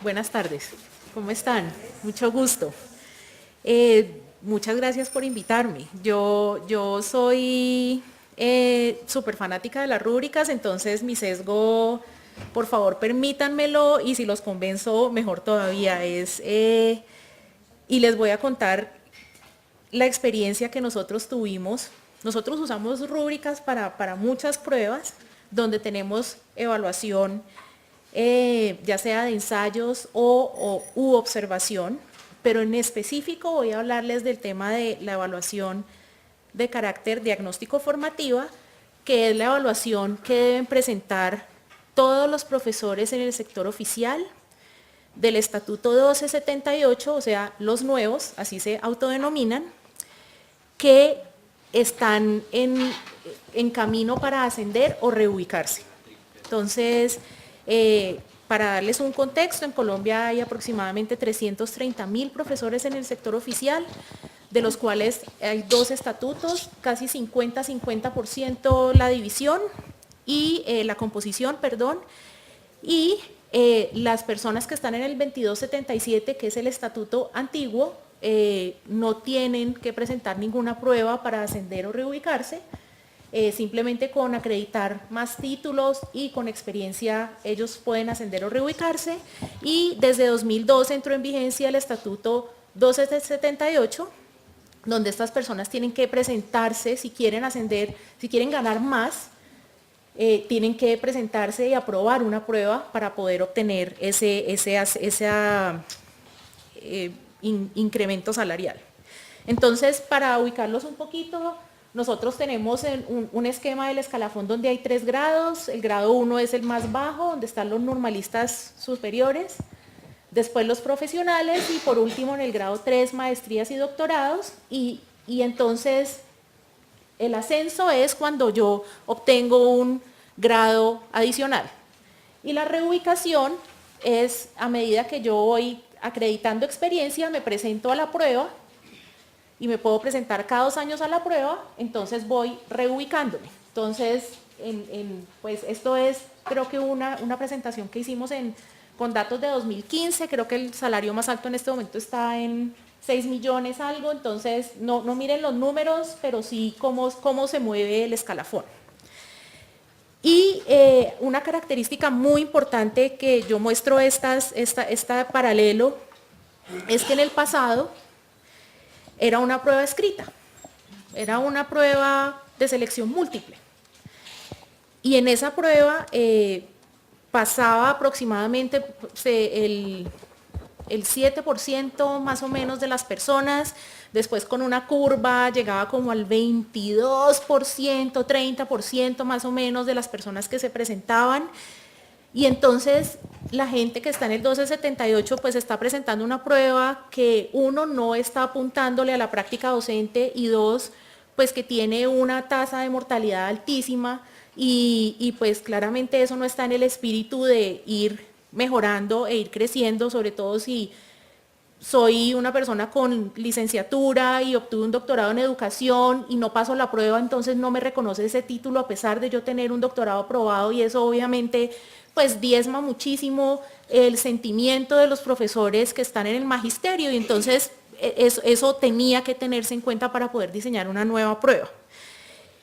Buenas tardes. ¿Cómo están? Mucho gusto. Muchas gracias por invitarme. Yo soy súper fanática de las rúbricas, entonces mi sesgo, por favor, permítanmelo y si los convenzo, mejor todavía. Y les voy a contar la experiencia que nosotros tuvimos. Nosotros usamos rúbricas para muchas pruebas donde tenemos evaluación, ya sea de ensayos u observación, pero en específico voy a hablarles del tema de la evaluación de carácter diagnóstico formativa, que es la evaluación que deben presentar todos los profesores en el sector oficial del Estatuto 1278, o sea, los nuevos, así se autodenominan, que están en camino para ascender o reubicarse. Entonces, para darles un contexto, en Colombia hay aproximadamente 330.000 profesores en el sector oficial, de los cuales hay 2 estatutos, casi 50% la división y la composición, perdón, y las personas que están en el 2277, que es el estatuto antiguo, no tienen que presentar ninguna prueba para ascender o reubicarse, simplemente con acreditar más títulos y con experiencia ellos pueden ascender o reubicarse, y desde 2012 entró en vigencia el estatuto 1278, donde estas personas tienen que presentarse si quieren ascender, si quieren ganar más, tienen que presentarse y aprobar una prueba para poder obtener ese incremento salarial. Entonces, para ubicarlos un poquito, nosotros tenemos un esquema del escalafón donde hay 3 grados, el grado 1 es el más bajo, donde están los normalistas superiores, después los profesionales y por último en el grado 3 maestrías y doctorados, y entonces el ascenso es cuando yo obtengo un grado adicional. Y la reubicación es a medida que yo voy acreditando experiencia, me presento a la prueba y me puedo presentar cada 2 años a la prueba, entonces voy reubicándome. Entonces, pues esto es creo que una presentación que hicimos con datos de 2015, creo que el salario más alto en este momento está en 6 millones algo, entonces no miren los números, pero sí cómo se mueve el escalafón. Y una característica muy importante que yo muestro este paralelo es que en el pasado era una prueba escrita, era una prueba de selección múltiple. Y en esa prueba pasaba aproximadamente el 7% más o menos de las personas, después con una curva llegaba como al 22%, 30% más o menos de las personas que se presentaban, y entonces la gente que está en el 1278 pues está presentando una prueba que uno no está apuntándole a la práctica docente y dos pues que tiene una tasa de mortalidad altísima y pues claramente eso no está en el espíritu de ir mejorando e ir creciendo, sobre todo si soy una persona con licenciatura y obtuve un doctorado en educación y no paso la prueba, entonces no me reconoce ese título a pesar de yo tener un doctorado aprobado, y eso obviamente pues diezma muchísimo el sentimiento de los profesores que están en el magisterio, y entonces eso tenía que tenerse en cuenta para poder diseñar una nueva prueba.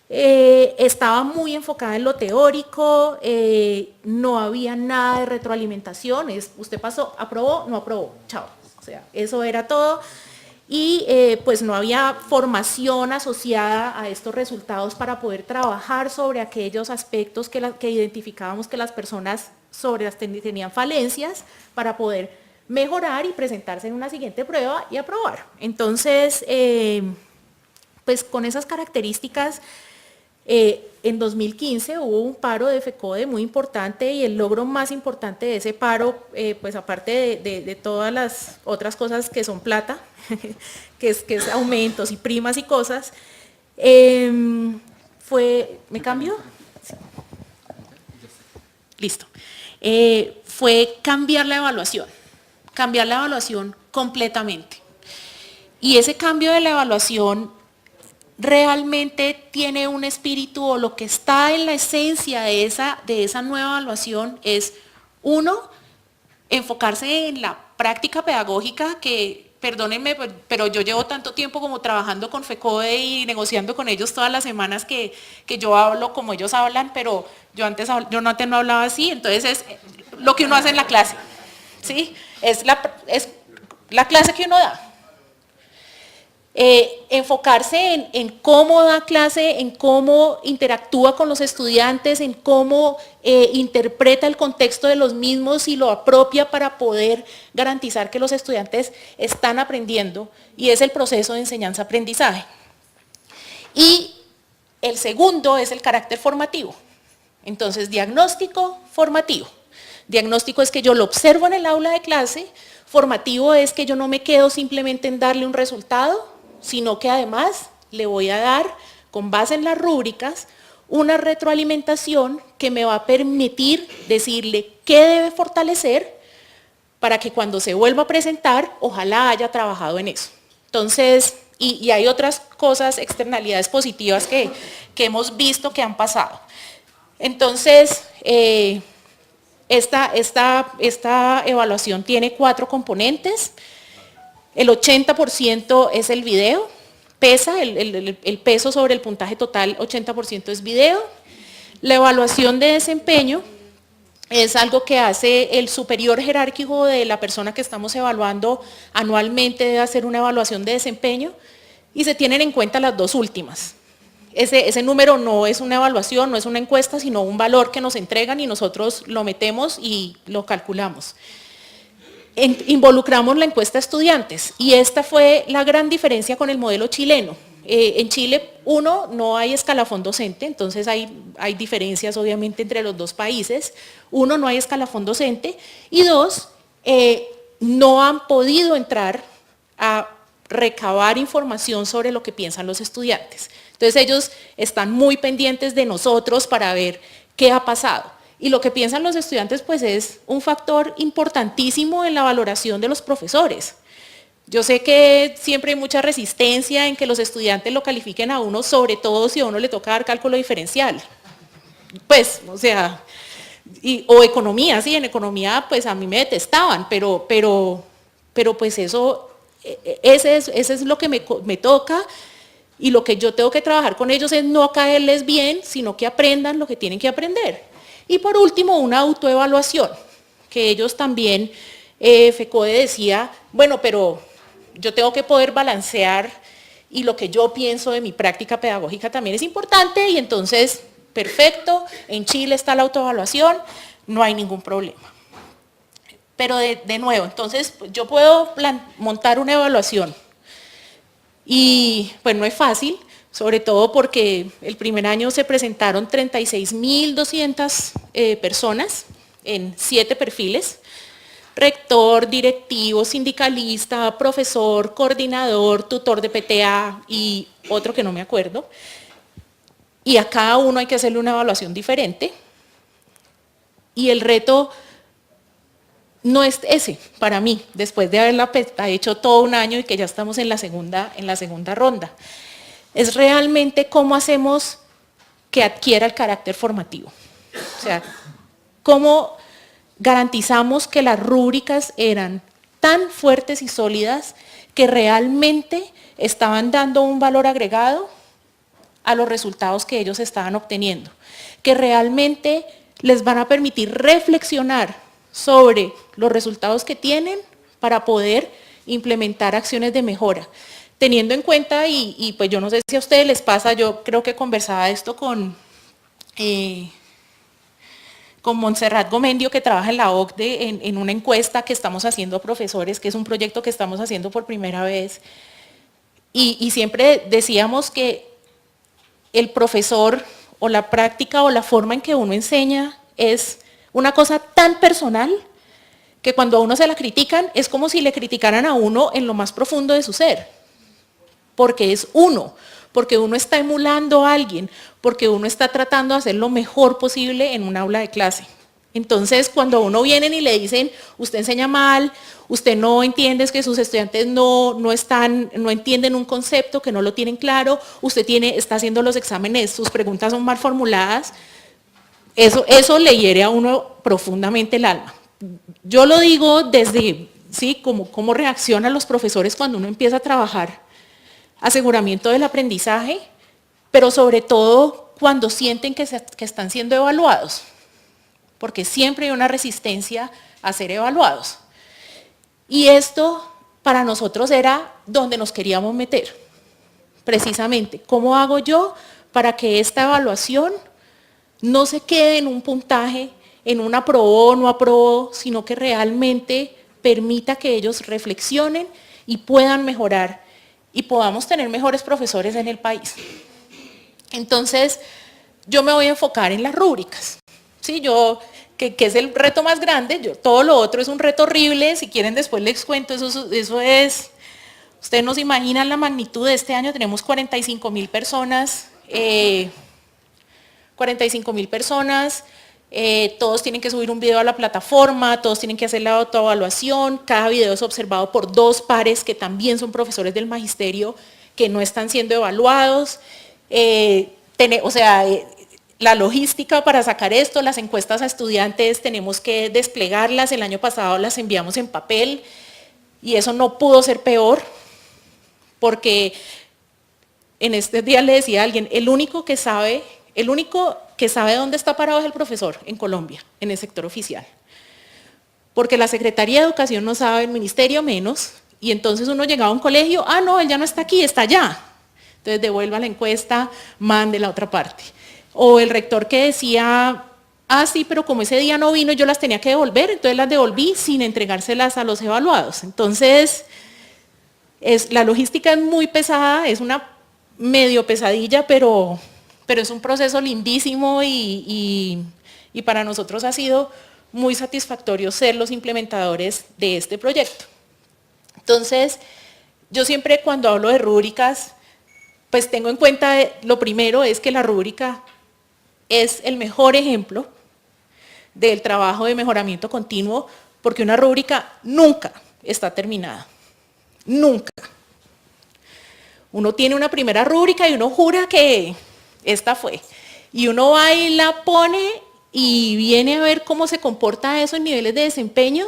Estaba muy enfocada en lo teórico, no había nada de retroalimentación, usted pasó, aprobó, no aprobó, chao. O sea, eso era todo, y pues no había formación asociada a estos resultados para poder trabajar sobre aquellos aspectos que identificábamos que las personas tenían falencias para poder mejorar y presentarse en una siguiente prueba y aprobar. Entonces, pues con esas características, en 2015 hubo un paro de FECODE muy importante, y el logro más importante de ese paro, pues aparte de todas las otras cosas que son plata, que es aumentos y primas y cosas, ¿me cambio? Sí. Listo. Fue cambiar la evaluación completamente. Y ese cambio de la evaluación realmente tiene un espíritu, o lo que está en la esencia de esa nueva evaluación es, uno, enfocarse en la práctica pedagógica que, perdónenme, pero yo llevo tanto tiempo como trabajando con FECODE y negociando con ellos todas las semanas que yo hablo como ellos hablan, pero yo antes no hablaba así, entonces es lo que uno hace en la clase, ¿sí? Es la clase que uno da. Enfocarse en cómo da clase, en cómo interactúa con los estudiantes, en cómo interpreta el contexto de los mismos y lo apropia para poder garantizar que los estudiantes están aprendiendo, y es el proceso de enseñanza-aprendizaje. Y el segundo es el carácter formativo. Entonces, diagnóstico, formativo. Diagnóstico es que yo lo observo en el aula de clase, formativo es que yo no me quedo simplemente en darle un resultado, sino que además le voy a dar, con base en las rúbricas, una retroalimentación que me va a permitir decirle qué debe fortalecer para que cuando se vuelva a presentar, ojalá haya trabajado en eso. Entonces, y hay otras cosas, externalidades positivas que hemos visto que han pasado. Entonces, esta evaluación tiene 4 componentes. El 80% es el video, pesa, el peso sobre el puntaje total, 80% es video. La evaluación de desempeño es algo que hace el superior jerárquico de la persona que estamos evaluando anualmente, debe hacer una evaluación de desempeño y se tienen en cuenta las 2 últimas. Ese número no es una evaluación, no es una encuesta, sino un valor que nos entregan y nosotros lo metemos y lo calculamos. Involucramos la encuesta a estudiantes y esta fue la gran diferencia con el modelo chileno. En Chile, 1, no hay escalafón docente, entonces hay diferencias obviamente entre los 2 países. 1, no hay escalafón docente y 2, no han podido entrar a recabar información sobre lo que piensan los estudiantes. Entonces ellos están muy pendientes de nosotros para ver qué ha pasado. Y lo que piensan los estudiantes pues es un factor importantísimo en la valoración de los profesores. Yo sé que siempre hay mucha resistencia en que los estudiantes lo califiquen a uno, sobre todo si a uno le toca dar cálculo diferencial. Pues, o sea, o economía, sí, en economía pues a mí me detestaban, pero pues eso, ese es lo que me toca. Y lo que yo tengo que trabajar con ellos es no caerles bien, sino que aprendan lo que tienen que aprender. Y por último, una autoevaluación, que ellos también, FECODE decía, bueno, pero yo tengo que poder balancear y lo que yo pienso de mi práctica pedagógica también es importante y entonces, perfecto, en Chile está la autoevaluación, no hay ningún problema. Pero de nuevo, entonces yo puedo montar una evaluación y pues no es fácil, sobre todo porque el primer año se presentaron 36.200 personas en 7 perfiles, rector, directivo, sindicalista, profesor, coordinador, tutor de PTA y otro que no me acuerdo, y a cada uno hay que hacerle una evaluación diferente, y el reto no es ese para mí, después de haberla hecho todo un año y que ya estamos en la segunda ronda. Es realmente cómo hacemos que adquiera el carácter formativo. O sea, cómo garantizamos que las rúbricas eran tan fuertes y sólidas que realmente estaban dando un valor agregado a los resultados que ellos estaban obteniendo, que realmente les van a permitir reflexionar sobre los resultados que tienen para poder implementar acciones de mejora. Teniendo en cuenta, y pues yo no sé si a ustedes les pasa, yo creo que conversaba esto con Montserrat Gomendio, que trabaja en la OCDE, en una encuesta que estamos haciendo a profesores, que es un proyecto que estamos haciendo por primera vez, y siempre decíamos que el profesor o la práctica o la forma en que uno enseña es una cosa tan personal que cuando a uno se la critican es como si le criticaran a uno en lo más profundo de su ser. Porque es uno, porque uno está emulando a alguien, porque uno está tratando de hacer lo mejor posible en un aula de clase. Entonces, cuando a uno vienen y le dicen, usted enseña mal, usted no entiende, es que sus estudiantes no entienden un concepto, que no lo tienen claro, usted está haciendo los exámenes, sus preguntas son mal formuladas, eso le hiere a uno profundamente el alma. yo lo digo desde, sí, cómo reaccionan los profesores cuando uno empieza a trabajar aseguramiento del aprendizaje, pero sobre todo cuando sienten que están siendo evaluados, porque siempre hay una resistencia a ser evaluados. Y esto para nosotros era donde nos queríamos meter, precisamente. ¿Cómo hago yo para que esta evaluación no se quede en un puntaje, en un aprobó o no aprobó, sino que realmente permita que ellos reflexionen y puedan mejorar y podamos tener mejores profesores en el país? Entonces, yo me voy a enfocar en las rúbricas. ¿Sí? Que es el reto más grande, todo lo otro es un reto horrible, si quieren después les cuento, eso es, ustedes no se imaginan la magnitud de este año, tenemos 45,000 personas, todos tienen que subir un video a la plataforma, todos tienen que hacer la autoevaluación, cada video es observado por 2 pares que también son profesores del magisterio que no están siendo evaluados, la logística para sacar esto, las encuestas a estudiantes tenemos que desplegarlas, el año pasado las enviamos en papel y eso no pudo ser peor porque en este día le decía a alguien, el único que sabe dónde está parado es el profesor en Colombia, en el sector oficial. Porque la Secretaría de Educación no sabe, el Ministerio menos, y entonces uno llegaba a un colegio, no, él ya no está aquí, está allá. Entonces devuelva la encuesta, mande la otra parte. O el rector que decía, sí, pero como ese día no vino, yo las tenía que devolver, entonces las devolví sin entregárselas a los evaluados. Entonces, la logística es muy pesada, es una medio pesadilla, pero es un proceso lindísimo y para nosotros ha sido muy satisfactorio ser los implementadores de este proyecto. Entonces, yo siempre cuando hablo de rúbricas, pues tengo en cuenta, lo primero es que la rúbrica es el mejor ejemplo del trabajo de mejoramiento continuo, porque una rúbrica nunca está terminada, nunca. Uno tiene una primera rúbrica y uno jura que esta fue, y uno va y la pone y viene a ver cómo se comporta eso en niveles de desempeño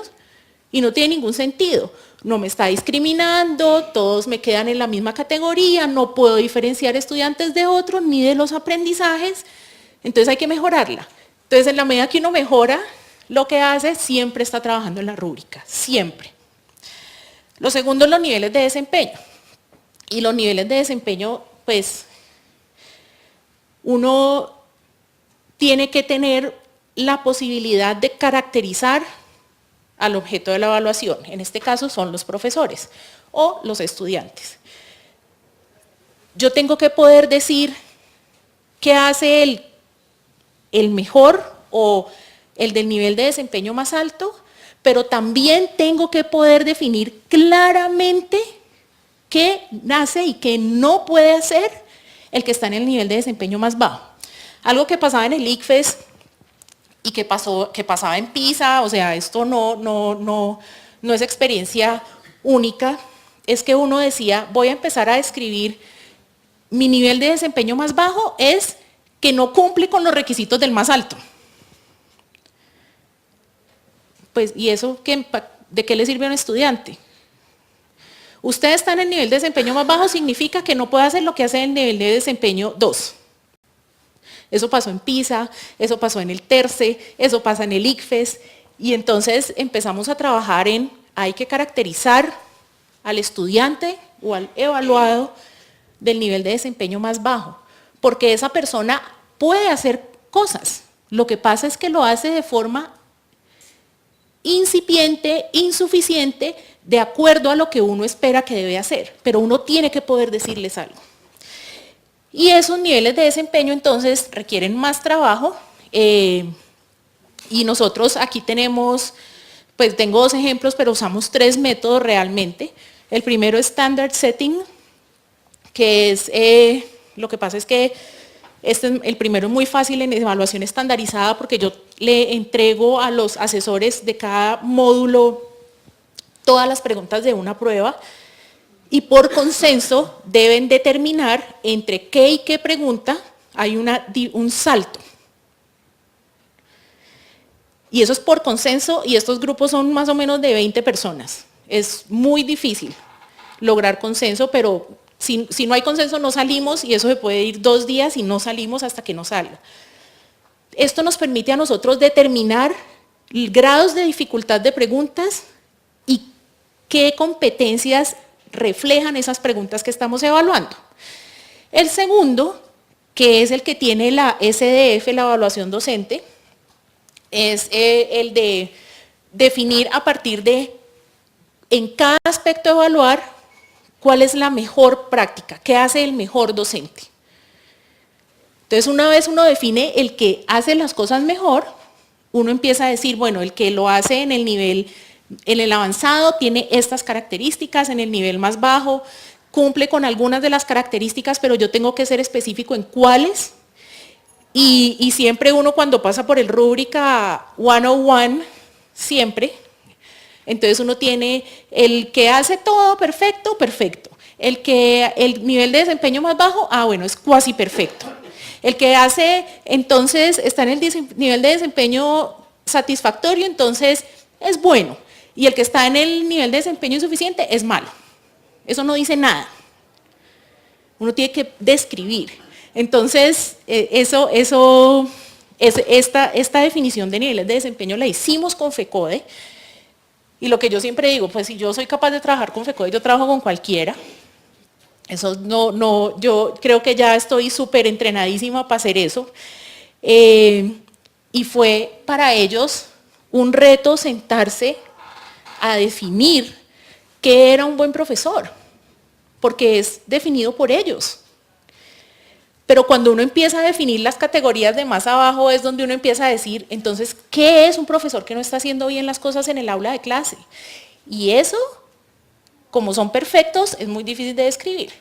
y no tiene ningún sentido. No me está discriminando, todos me quedan en la misma categoría, no puedo diferenciar estudiantes de otros ni de los aprendizajes, entonces hay que mejorarla. Entonces en la medida que uno mejora lo que hace, siempre está trabajando en la rúbrica, siempre. Lo segundo, los niveles de desempeño. Y los niveles de desempeño, pues, uno tiene que tener la posibilidad de caracterizar al objeto de la evaluación. En este caso son los profesores o los estudiantes. Yo tengo que poder decir qué hace el mejor o el del nivel de desempeño más alto, pero también tengo que poder definir claramente qué hace y qué no puede hacer el que está en el nivel de desempeño más bajo. Algo que pasaba en el ICFES y que pasaba en PISA, o sea, esto no es experiencia única, es que uno decía, voy a empezar a describir mi nivel de desempeño más bajo es que no cumple con los requisitos del más alto. Pues, ¿y eso de qué le sirve a un estudiante? Usted está en el nivel de desempeño más bajo, significa que no puede hacer lo que hace el nivel de desempeño 2. Eso pasó en PISA, eso pasó en el TERCE, eso pasa en el ICFES, y entonces empezamos a trabajar hay que caracterizar al estudiante o al evaluado del nivel de desempeño más bajo, porque esa persona puede hacer cosas, lo que pasa es que lo hace de forma incipiente, insuficiente, de acuerdo a lo que uno espera que debe hacer, pero uno tiene que poder decirles algo. Y esos niveles de desempeño entonces requieren más trabajo y nosotros aquí tenemos, pues tengo 2 ejemplos, pero usamos 3 métodos realmente. El primero es Standard Setting, que es, lo que pasa es que el primero es muy fácil en evaluación estandarizada porque yo le entrego a los asesores de cada módulo todas las preguntas de una prueba y por consenso deben determinar entre qué y qué pregunta hay un salto. Y eso es por consenso y estos grupos son más o menos de 20 personas. Es muy difícil lograr consenso, pero si no hay consenso no salimos y eso se puede ir 2 días y no salimos hasta que no salga. Esto nos permite a nosotros determinar grados de dificultad de preguntas y qué competencias reflejan esas preguntas que estamos evaluando. El segundo, que es el que tiene la SDF, la evaluación docente, es el de definir a partir de, en cada aspecto de evaluar, cuál es la mejor práctica, qué hace el mejor docente. Entonces, una vez uno define el que hace las cosas mejor, uno empieza a decir, bueno, el que lo hace en el nivel, en el avanzado tiene estas características, en el nivel más bajo cumple con algunas de las características, pero yo tengo que ser específico en cuáles. Y siempre uno cuando pasa por el rúbrica 101, siempre, entonces uno tiene el que hace todo perfecto, perfecto. El nivel de desempeño más bajo, bueno, es cuasi perfecto. El que hace, entonces, está en el nivel de desempeño satisfactorio, entonces es bueno. Y el que está en el nivel de desempeño insuficiente es malo. Eso no dice nada. Uno tiene que describir. Entonces, esta definición de niveles de desempeño la hicimos con FECODE. Y lo que yo siempre digo, pues si yo soy capaz de trabajar con FECODE, yo trabajo con cualquiera. Eso yo creo que ya estoy súper entrenadísima para hacer eso. Y fue para ellos un reto sentarse a definir qué era un buen profesor, porque es definido por ellos. Pero cuando uno empieza a definir las categorías de más abajo es donde uno empieza a decir, entonces, ¿qué es un profesor que no está haciendo bien las cosas en el aula de clase? Y eso, como son perfectos, es muy difícil de describir.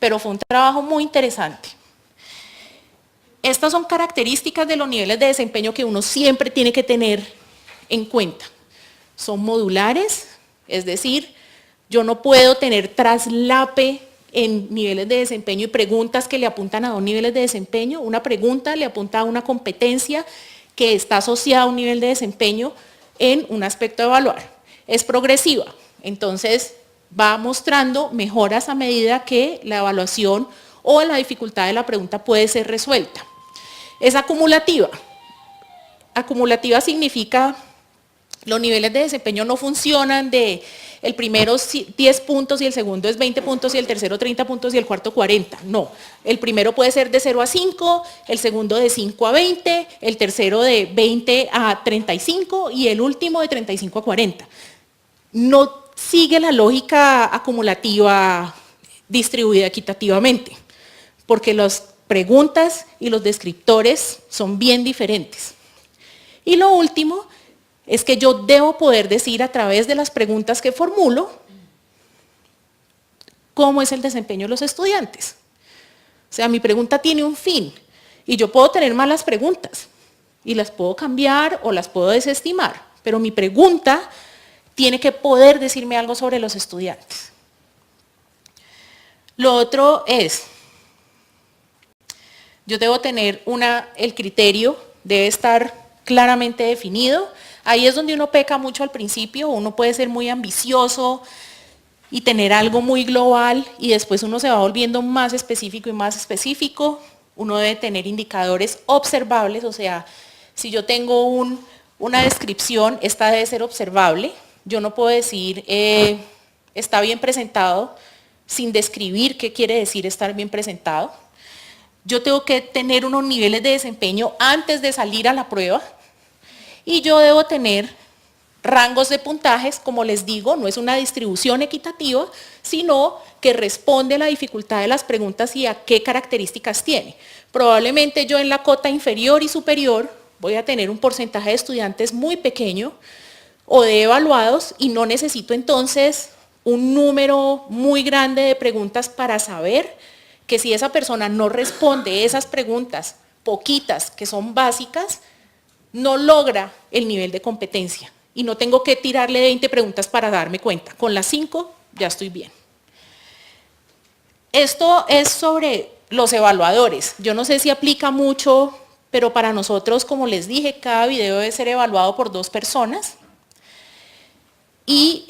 Pero fue un trabajo muy interesante. Estas son características de los niveles de desempeño que uno siempre tiene que tener en cuenta. Son modulares, es decir, yo no puedo tener traslape en niveles de desempeño y preguntas que le apuntan a 2 niveles de desempeño. Una pregunta le apunta a una competencia que está asociada a un nivel de desempeño en un aspecto a evaluar. Es progresiva, entonces va mostrando mejoras a medida que la evaluación o la dificultad de la pregunta puede ser resuelta. Es acumulativa. Acumulativa significa los niveles de desempeño no funcionan de el primero 10 puntos y el segundo es 20 puntos y el tercero 30 puntos y el cuarto 40. No, el primero puede ser de 0 a 5, el segundo de 5 a 20, el tercero de 20 a 35 y el último de 35 a 40. No sigue la lógica acumulativa distribuida equitativamente, porque las preguntas y los descriptores son bien diferentes. Y lo último es que yo debo poder decir a través de las preguntas que formulo cómo es el desempeño de los estudiantes. O sea, mi pregunta tiene un fin y yo puedo tener malas preguntas y las puedo cambiar o las puedo desestimar, pero mi pregunta tiene que poder decirme algo sobre los estudiantes. Lo otro es, yo debo tener el criterio debe estar claramente definido. Ahí es donde uno peca mucho al principio, uno puede ser muy ambicioso y tener algo muy global y después uno se va volviendo más específico y más específico. Uno debe tener indicadores observables, o sea, si yo tengo una descripción, esta debe ser observable. Yo no puedo decir, está bien presentado, sin describir qué quiere decir estar bien presentado. Yo tengo que tener unos niveles de desempeño antes de salir a la prueba. Y yo debo tener rangos de puntajes, como les digo, no es una distribución equitativa, sino que responde a la dificultad de las preguntas y a qué características tiene. Probablemente yo en la cota inferior y superior voy a tener un porcentaje de estudiantes muy pequeño o de evaluados y no necesito entonces un número muy grande de preguntas para saber que si esa persona no responde esas preguntas poquitas que son básicas, no logra el nivel de competencia y no tengo que tirarle 20 preguntas para darme cuenta. Con las 5 ya estoy bien. Esto es sobre los evaluadores. Yo no sé si aplica mucho pero para nosotros, como les dije, cada video debe ser evaluado por 2 personas. Y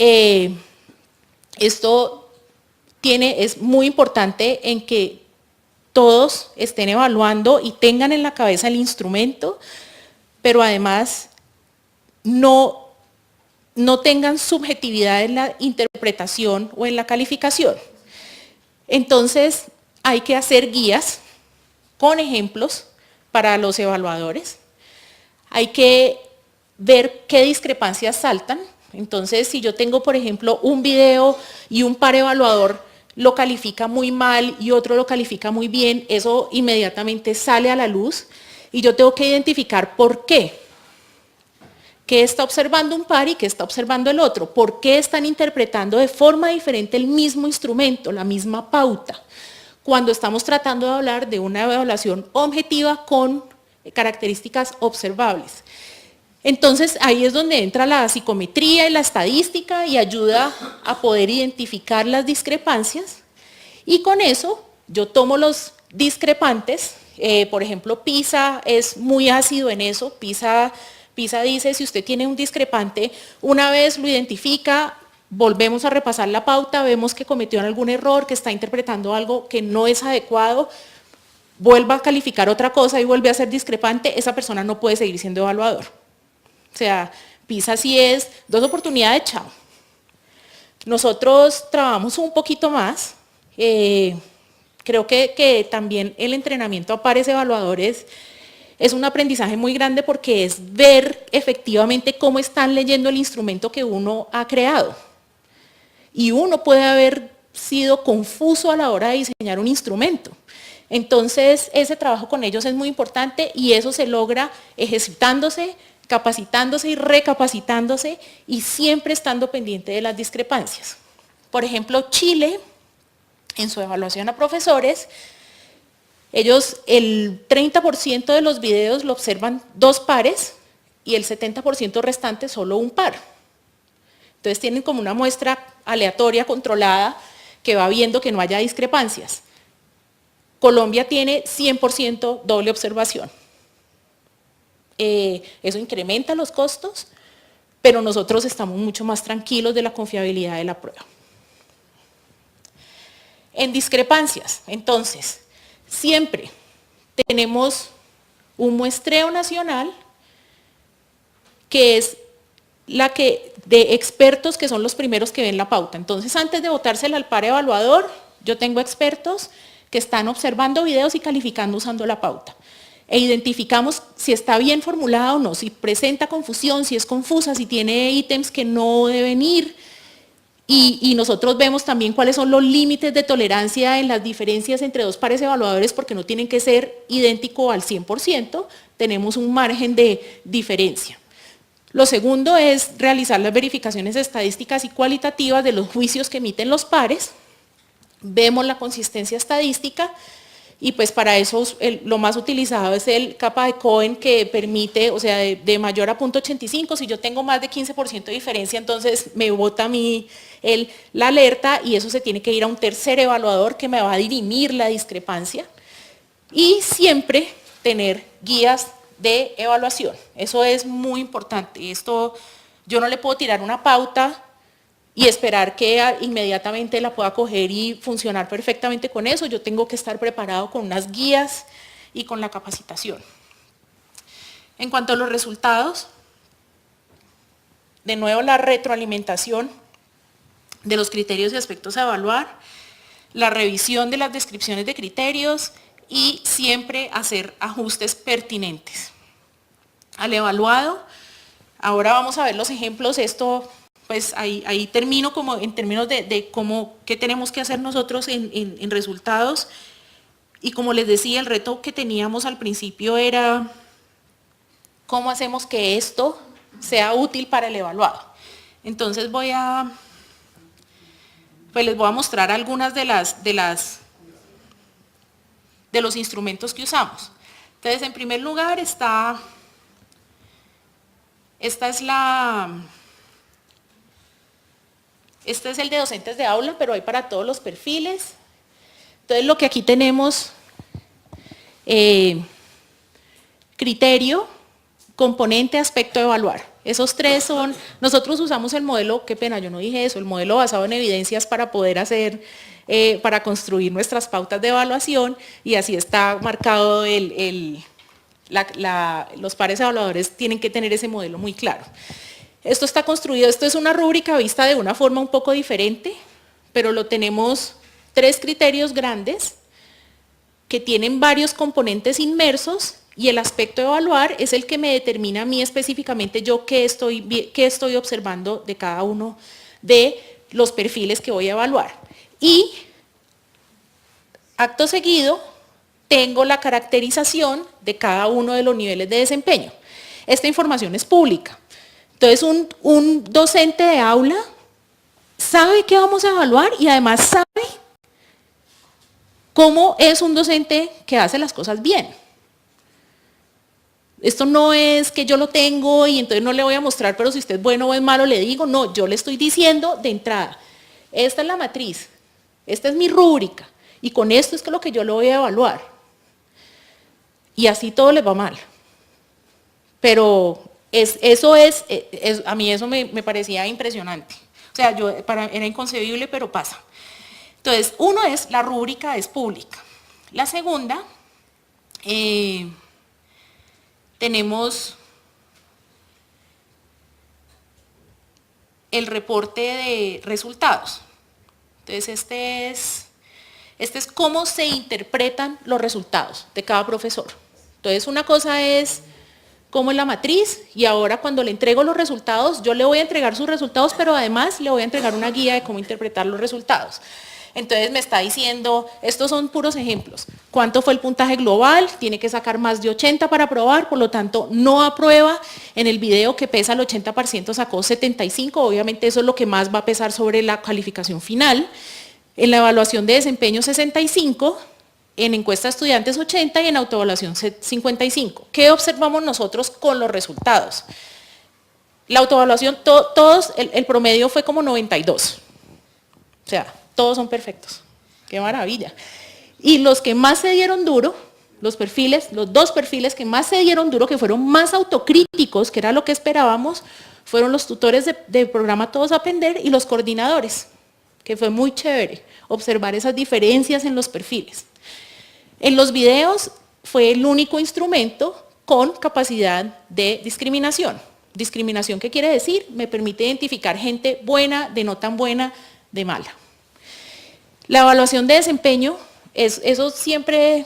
esto es muy importante en que todos estén evaluando y tengan en la cabeza el instrumento, pero además no tengan subjetividad en la interpretación o en la calificación. Entonces, hay que hacer guías con ejemplos para los evaluadores. Hay que ver qué discrepancias saltan. Entonces, si yo tengo, por ejemplo, un video y un par evaluador lo califica muy mal y otro lo califica muy bien, eso inmediatamente sale a la luz y yo tengo que identificar por qué. ¿Qué está observando un par y qué está observando el otro? ¿Por qué están interpretando de forma diferente el mismo instrumento, la misma pauta? Cuando estamos tratando de hablar de una evaluación objetiva con características observables. Entonces, ahí es donde entra la psicometría y la estadística y ayuda a poder identificar las discrepancias. Y con eso, yo tomo los discrepantes. Por ejemplo, PISA es muy ácido en eso. PISA dice, si usted tiene un discrepante, una vez lo identifica, volvemos a repasar la pauta, vemos que cometió algún error, que está interpretando algo que no es adecuado, vuelva a calificar otra cosa y vuelve a ser discrepante, esa persona no puede seguir siendo evaluador. O sea, PISA sí es 2 oportunidades, chao. Nosotros trabajamos un poquito más. Creo que también el entrenamiento a pares evaluadores es un aprendizaje muy grande porque es ver efectivamente cómo están leyendo el instrumento que uno ha creado. Y uno puede haber sido confuso a la hora de diseñar un instrumento. Entonces, ese trabajo con ellos es muy importante y eso se logra ejercitándose, capacitándose y recapacitándose y siempre estando pendiente de las discrepancias. Por ejemplo, Chile, en su evaluación a profesores, ellos el 30% de los videos lo observan 2 pares y el 70% restante solo un par. Entonces tienen como una muestra aleatoria, controlada, que va viendo que no haya discrepancias. Colombia tiene 100% doble observación. Eso incrementa los costos, pero nosotros estamos mucho más tranquilos de la confiabilidad de la prueba. En discrepancias, entonces, siempre tenemos un muestreo nacional que es de expertos que son los primeros que ven la pauta. Entonces, antes de botársela al par evaluador, yo tengo expertos que están observando videos y calificando usando la pauta. E identificamos si está bien formulada o no, si presenta confusión, si es confusa, si tiene ítems que no deben ir. Y nosotros vemos también cuáles son los límites de tolerancia en las diferencias entre 2 pares evaluadores porque no tienen que ser idénticos al 100%, tenemos un margen de diferencia. Lo segundo es realizar las verificaciones estadísticas y cualitativas de los juicios que emiten los pares. Vemos la consistencia estadística y pues para eso lo más utilizado es el capa de Cohen que permite, o sea, de mayor a 0.85, si yo tengo más de 15% de diferencia, entonces me bota a mí la alerta y eso se tiene que ir a un tercer evaluador que me va a dirimir la discrepancia. Y siempre tener guías de evaluación. Eso es muy importante. Esto, yo no le puedo tirar una pauta y esperar que inmediatamente la pueda coger y funcionar perfectamente con eso. Yo tengo que estar preparado con unas guías y con la capacitación. En cuanto a los resultados, de nuevo la retroalimentación de los criterios y aspectos a evaluar, la revisión de las descripciones de criterios, y siempre hacer ajustes pertinentes al evaluado. Ahora vamos a ver los ejemplos. Esto, pues ahí termino como en términos de qué tenemos que hacer nosotros en resultados. Y como les decía, el reto que teníamos al principio era cómo hacemos que esto sea útil para el evaluado. Entonces les voy a mostrar algunas de los instrumentos que usamos. Entonces, en primer lugar este es el de docentes de aula, pero hay para todos los perfiles. Entonces, lo que aquí tenemos criterio, componente, aspecto, evaluar. Esos tres son, nosotros usamos el modelo, qué pena, yo no dije eso, el modelo basado en evidencias para poder hacer, para construir nuestras pautas de evaluación, y así está marcado los pares evaluadores tienen que tener ese modelo muy claro. Esto está construido, esto es una rúbrica vista de una forma un poco diferente, pero lo tenemos 3 criterios grandes que tienen varios componentes inmersos, y el aspecto de evaluar es el que me determina a mí específicamente yo qué estoy observando de cada uno de los perfiles que voy a evaluar. Y acto seguido tengo la caracterización de cada uno de los niveles de desempeño. Esta información es pública. Entonces un docente de aula sabe qué vamos a evaluar y además sabe cómo es un docente que hace las cosas bien. Esto no es que yo lo tengo y entonces no le voy a mostrar, pero si usted es bueno o es malo le digo, no, yo le estoy diciendo de entrada, esta es la matriz, esta es mi rúbrica, y con esto es lo que yo lo voy a evaluar. Y así todo les va mal. Pero a mí eso me parecía impresionante. O sea, era inconcebible, pero pasa. Entonces, uno es, la rúbrica es pública. La segunda, tenemos el reporte de resultados. Entonces, este es cómo se interpretan los resultados de cada profesor. Entonces, una cosa es cómo es la matriz, y ahora cuando le entrego los resultados, yo le voy a entregar sus resultados, pero además le voy a entregar una guía de cómo interpretar los resultados. Entonces me está diciendo, estos son puros ejemplos, ¿cuánto fue el puntaje global? Tiene que sacar más de 80 para aprobar, por lo tanto no aprueba. En el video que pesa el 80% sacó 75, obviamente eso es lo que más va a pesar sobre la calificación final. En la evaluación de desempeño 65, en encuesta de estudiantes 80 y en autoevaluación 55. ¿Qué observamos nosotros con los resultados? La autoevaluación, el promedio fue como 92. O sea, todos son perfectos. ¡Qué maravilla! Y los que más se dieron duro, los dos perfiles que más se dieron duro, que fueron más autocríticos, que era lo que esperábamos, fueron los tutores del programa Todos Aprender y los coordinadores, que fue muy chévere observar esas diferencias en los perfiles. En los videos fue el único instrumento con capacidad de discriminación. Discriminación, ¿qué quiere decir? Me permite identificar gente buena, de no tan buena, de mala. La evaluación de desempeño, eso siempre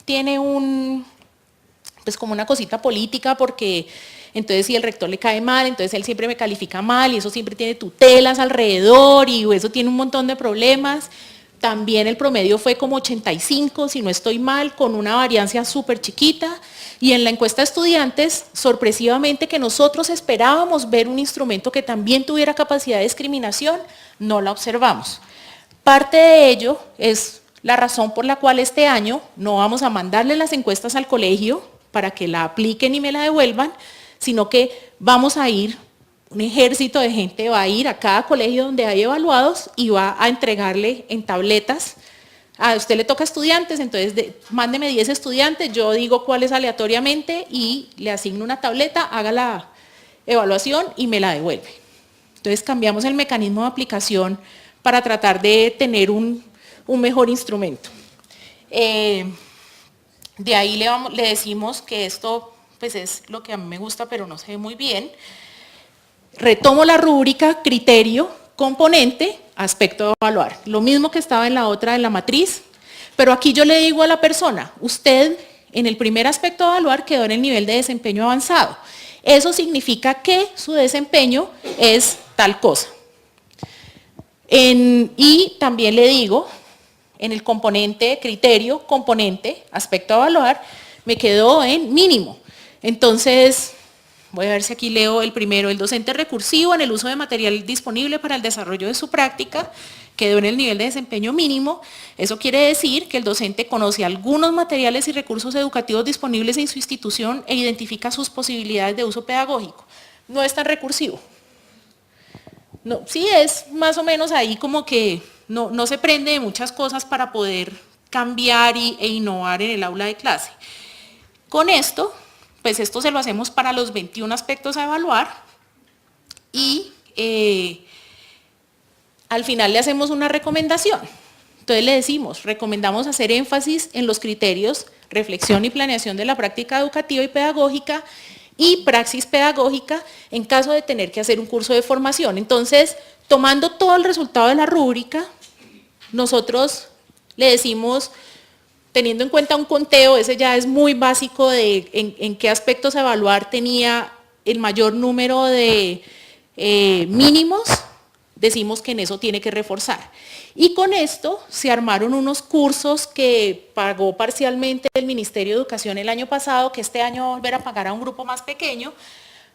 tiene pues como una cosita política, porque entonces si el rector le cae mal, entonces él siempre me califica mal, y eso siempre tiene tutelas alrededor, y eso tiene un montón de problemas. También el promedio fue como 85, si no estoy mal, con una variancia súper chiquita. Y en la encuesta de estudiantes, sorpresivamente, que nosotros esperábamos ver un instrumento que también tuviera capacidad de discriminación, no la observamos. Parte de ello es la razón por la cual este año no vamos a mandarle las encuestas al colegio para que la apliquen y me la devuelvan, sino que vamos a ir, un ejército de gente va a ir a cada colegio donde hay evaluados y va a entregarle en tabletas. A usted le toca estudiantes, entonces mándeme 10 estudiantes, yo digo cuáles aleatoriamente y le asigno una tableta, haga la evaluación y me la devuelve. Entonces cambiamos el mecanismo de aplicación para tratar de tener un mejor instrumento. De ahí le decimos que esto pues es lo que a mí me gusta, pero no se ve muy bien. Retomo la rúbrica, criterio, componente, aspecto de evaluar. Lo mismo que estaba en la otra, en la matriz, pero aquí yo le digo a la persona, usted en el primer aspecto de evaluar quedó en el nivel de desempeño avanzado. Eso significa que su desempeño es tal cosa. Y también le digo, en el componente, criterio, componente, aspecto a evaluar, me quedó en mínimo. Entonces, voy a ver si aquí leo el primero, el docente recursivo en el uso de material disponible para el desarrollo de su práctica, quedó en el nivel de desempeño mínimo. Eso quiere decir que el docente conoce algunos materiales y recursos educativos disponibles en su institución e identifica sus posibilidades de uso pedagógico. No es tan recursivo. No, sí es más o menos ahí como que no se prende de muchas cosas para poder cambiar e innovar en el aula de clase. Con esto pues esto se lo hacemos para los 21 aspectos a evaluar y al final le hacemos una recomendación. Entonces le decimos, recomendamos hacer énfasis en los criterios, reflexión y planeación de la práctica educativa y pedagógica y praxis pedagógica en caso de tener que hacer un curso de formación. Entonces, tomando todo el resultado de la rúbrica, nosotros le decimos, teniendo en cuenta un conteo, ese ya es muy básico de en qué aspectos a evaluar tenía el mayor número de mínimos, decimos que en eso tiene que reforzar. Y con esto se armaron unos cursos que pagó parcialmente el Ministerio de Educación el año pasado, que este año va a volver a pagar a un grupo más pequeño,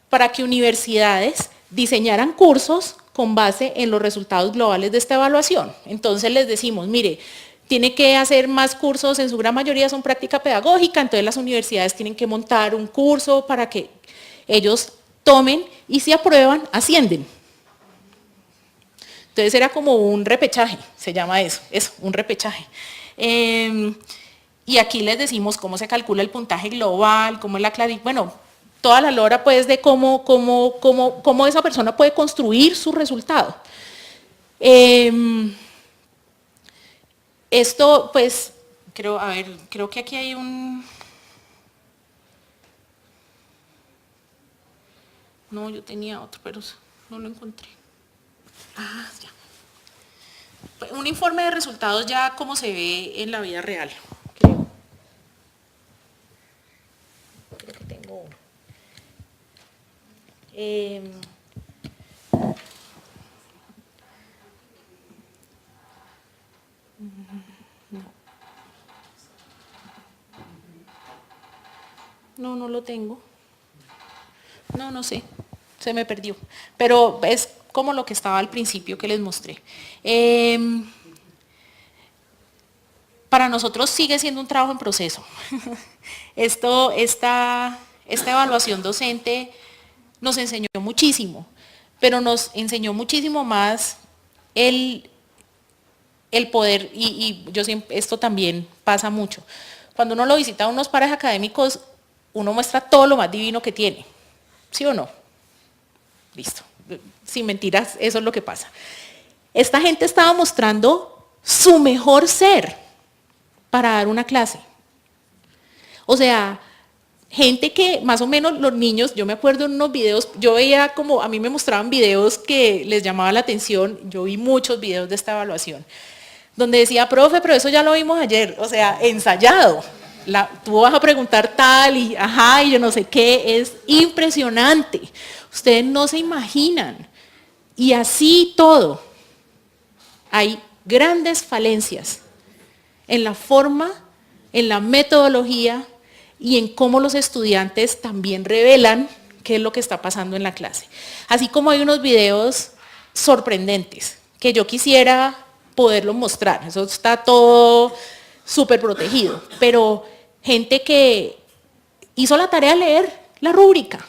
para que universidades diseñaran cursos con base en los resultados globales de esta evaluación. Entonces les decimos, mire, tiene que hacer más cursos, en su gran mayoría son práctica pedagógica, entonces las universidades tienen que montar un curso para que ellos tomen y si aprueban, ascienden. Entonces era como un repechaje, se llama eso, un repechaje. Y aquí les decimos cómo se calcula el puntaje global, cómo es la claridad, bueno, toda la lora pues de cómo esa persona puede construir su resultado. Esto pues, creo que aquí hay un... No, yo tenía otro, pero no lo encontré. Ah, ya. Un informe de resultados ya como se ve en la vida real. Creo que tengo uno. No, no lo tengo. No sé, se me perdió. Pero es como lo que estaba al principio que les mostré. Para nosotros sigue siendo un trabajo en proceso. Esta evaluación docente nos enseñó muchísimo, pero nos enseñó muchísimo más el poder, y yo siempre, esto también pasa mucho. Cuando uno lo visita a unos pares académicos, uno muestra todo lo más divino que tiene. ¿Sí o no? Listo. Sin mentiras, eso es lo que pasa. Esta gente estaba mostrando su mejor ser para dar una clase. O sea, gente que más o menos los niños, yo me acuerdo en unos videos, yo veía como, a mí me mostraban videos que les llamaba la atención, yo vi muchos videos de esta evaluación, donde decía, profe, pero eso ya lo vimos ayer, o sea, ensayado. Tú vas a preguntar tal y ajá, y yo no sé qué, es impresionante. Ustedes no se imaginan. Y así todo. Hay grandes falencias en la forma, en la metodología y en cómo los estudiantes también revelan qué es lo que está pasando en la clase. Así como hay unos videos sorprendentes que yo quisiera poderlos mostrar. Eso está todo súper protegido, pero gente que hizo la tarea de leer la rúbrica.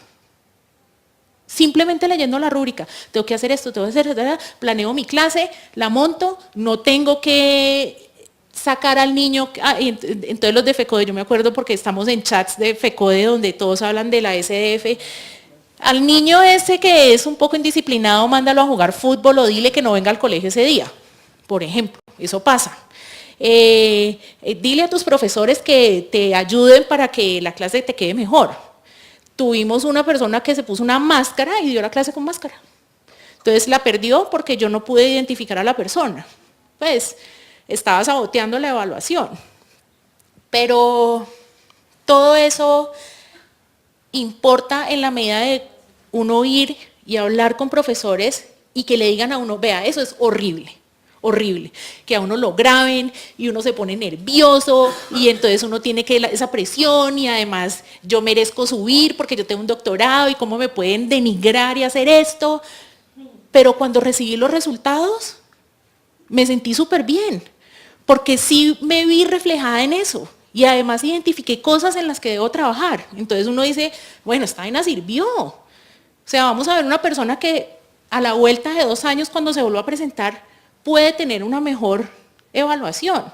Simplemente leyendo la rúbrica. Tengo que hacer esto, tengo que hacer esto, planeo mi clase, la monto, no tengo que sacar al niño. Entonces los de FECODE, yo me acuerdo porque estamos en chats de FECODE donde todos hablan de la SDF. Al niño ese que es un poco indisciplinado, mándalo a jugar fútbol o dile que no venga al colegio ese día. Por ejemplo, eso pasa. Dile a tus profesores que te ayuden para que la clase te quede mejor. Tuvimos una persona que se puso una máscara y dio la clase con máscara. Entonces la perdió porque yo no pude identificar a la persona. Pues estaba saboteando la evaluación. Pero todo eso importa en la medida de uno ir y hablar con profesores y que le digan a uno, vea, eso es horrible. Horrible, que a uno lo graben y uno se pone nervioso y entonces uno tiene que esa presión y además yo merezco subir porque yo tengo un doctorado y cómo me pueden denigrar y hacer esto. Pero cuando recibí los resultados me sentí súper bien porque sí me vi reflejada en eso y además identifiqué cosas en las que debo trabajar. Entonces uno dice, bueno, esta vaina sirvió. O sea, vamos a ver una persona que a la vuelta de 2 años cuando se vuelva a presentar puede tener una mejor evaluación.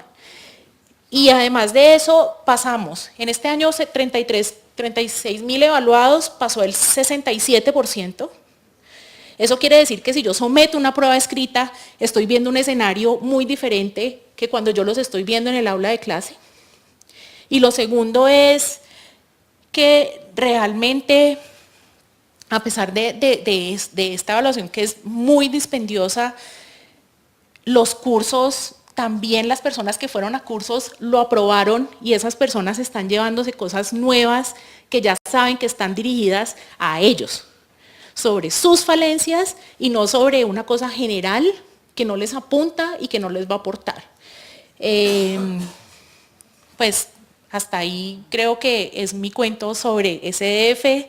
Y además de eso pasamos, en este año 33 36.000 evaluados pasó el 67%. Eso quiere decir que si yo someto una prueba escrita, estoy viendo un escenario muy diferente que cuando yo los estoy viendo en el aula de clase. Y lo segundo es que realmente, a pesar de esta evaluación que es muy dispendiosa, los cursos, también las personas que fueron a cursos lo aprobaron y esas personas están llevándose cosas nuevas que ya saben que están dirigidas a ellos, sobre sus falencias y no sobre una cosa general que no les apunta y que no les va a aportar. Pues hasta ahí creo que es mi cuento sobre SDF.